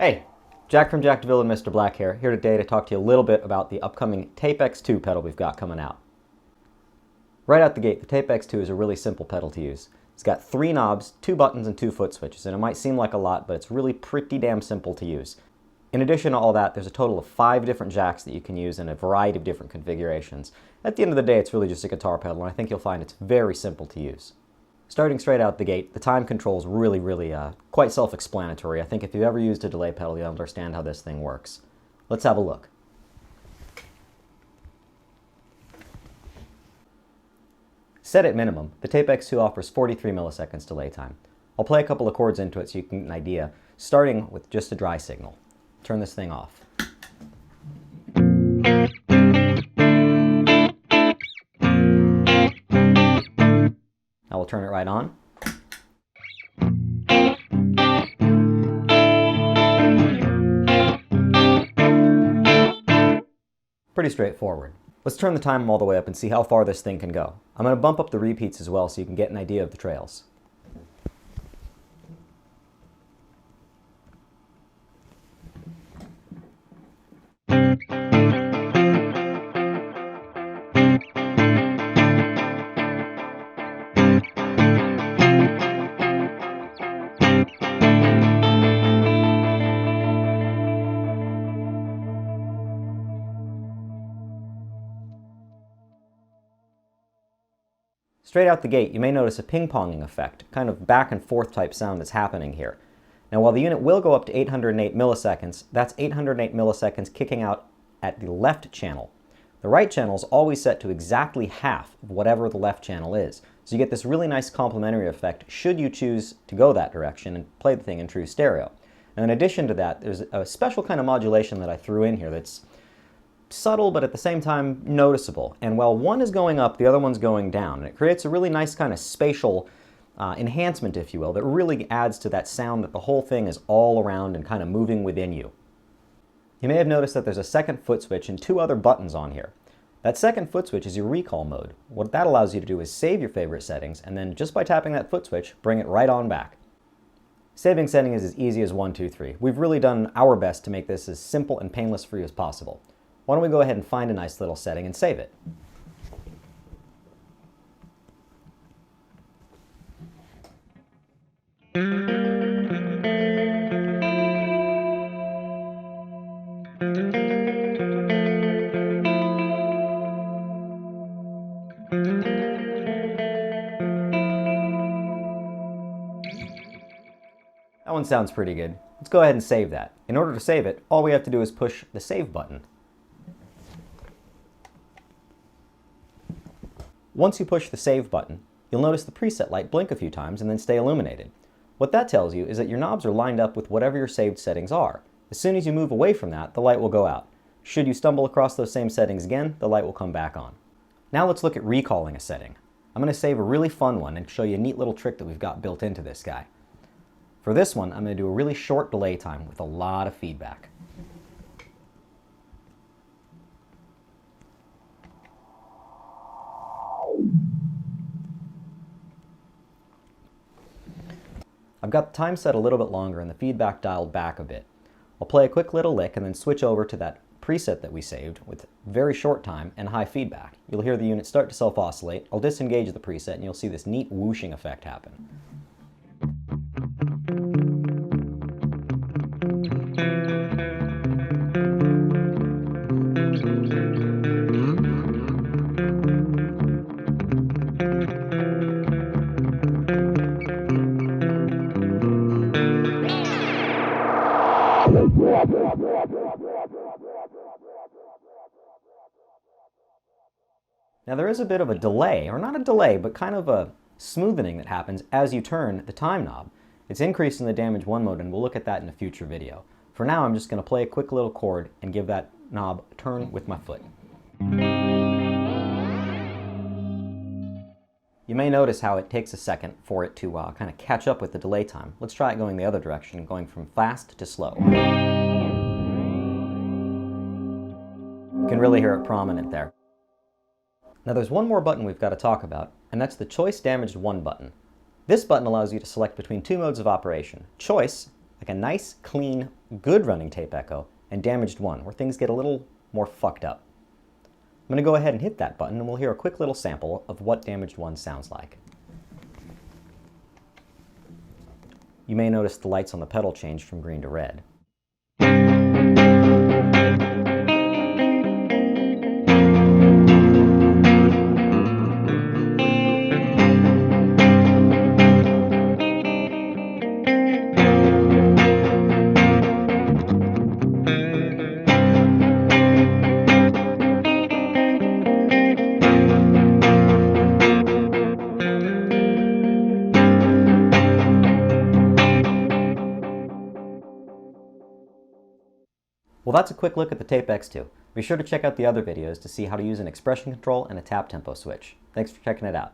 Hey, Jack from Deville and Mr. Blackhair here today to talk to you a little bit about the upcoming Tapex 2 pedal we've got coming out. Right out the gate, the Tapex 2 is a really simple pedal to use. It's got 3 knobs, 2 buttons, and 2 foot switches, and it might seem like a lot, but it's really pretty damn simple to use. In addition to all that, there's a total of 5 different jacks that you can use in a variety of different configurations. At the end of the day, it's really just a guitar pedal, and I think you'll find it's very simple to use. Starting straight out the gate, the time control is really quite self-explanatory. I think if you've ever used a delay pedal, you'll understand how this thing works. Let's have a look. Set at minimum, the Tapex 2 offers 43 milliseconds delay time. I'll play a couple of chords into it so you can get an idea, starting with just a dry signal. Turn this thing off. Now we'll turn it right on. Pretty straightforward. Let's turn the time all the way up and see how far this thing can go. I'm going to bump up the repeats as well so you can get an idea of the trails. Straight out the gate, you may notice a ping-ponging effect, kind of back and forth type sound that's happening here. Now while the unit will go up to 808 milliseconds, that's 808 milliseconds kicking out at the left channel. The right channel is always set to exactly half of whatever the left channel is. So you get this really nice complementary effect should you choose to go that direction and play the thing in true stereo. And in addition to that, there's a special kind of modulation that I threw in here that's subtle, but at the same time noticeable. And while one is going up, the other one's going down. And it creates a really nice kind of spatial enhancement, if you will, that really adds to that sound that the whole thing is all around and kind of moving within you. You may have noticed that there's a second foot switch and 2 other buttons on here. That second foot switch is your recall mode. What that allows you to do is save your favorite settings, and then just by tapping that foot switch, bring it right on back. Saving setting is as easy as 1, 2, 3. We've really done our best to make this as simple and painless for you as possible. Why don't we go ahead and find a nice little setting and save it. That one sounds pretty good. Let's go ahead and save that. In order to save it, all we have to do is push the save button. Once you push the save button, you'll notice the preset light blink a few times and then stay illuminated. What that tells you is that your knobs are lined up with whatever your saved settings are. As soon as you move away from that, the light will go out. Should you stumble across those same settings again, the light will come back on. Now let's look at recalling a setting. I'm going to save a really fun one and show you a neat little trick that we've got built into this guy. For this one, I'm going to do a really short delay time with a lot of feedback. I've got the time set a little bit longer and the feedback dialed back a bit. I'll play a quick little lick and then switch over to that preset that we saved with very short time and high feedback. You'll hear the unit start to self-oscillate. I'll disengage the preset and you'll see this neat whooshing effect happen. Now there is a bit of a delay, or not a delay, but kind of a smoothing that happens as you turn the time knob. It's increased in the damage 1 mode, and we'll look at that in a future video. For now, I'm just going to play a quick little chord and give that knob a turn with my foot. You may notice how it takes a second for it to kind of catch up with the delay time. Let's try it going the other direction, going from fast to slow. You can really hear it prominent there. Now there's one more button we've got to talk about, and that's the Choice Damaged 1 button. This button allows you to select between 2 modes of operation. Choice like a nice, clean, good running tape echo, and damaged one, where things get a little more fucked up. I'm going to go ahead and hit that button, and we'll hear a quick little sample of what damaged one sounds like. You may notice the lights on the pedal changed from green to red. Well, that's a quick look at the Tapex 2. Be sure to check out the other videos to see how to use an expression control and a tap tempo switch. Thanks for checking it out.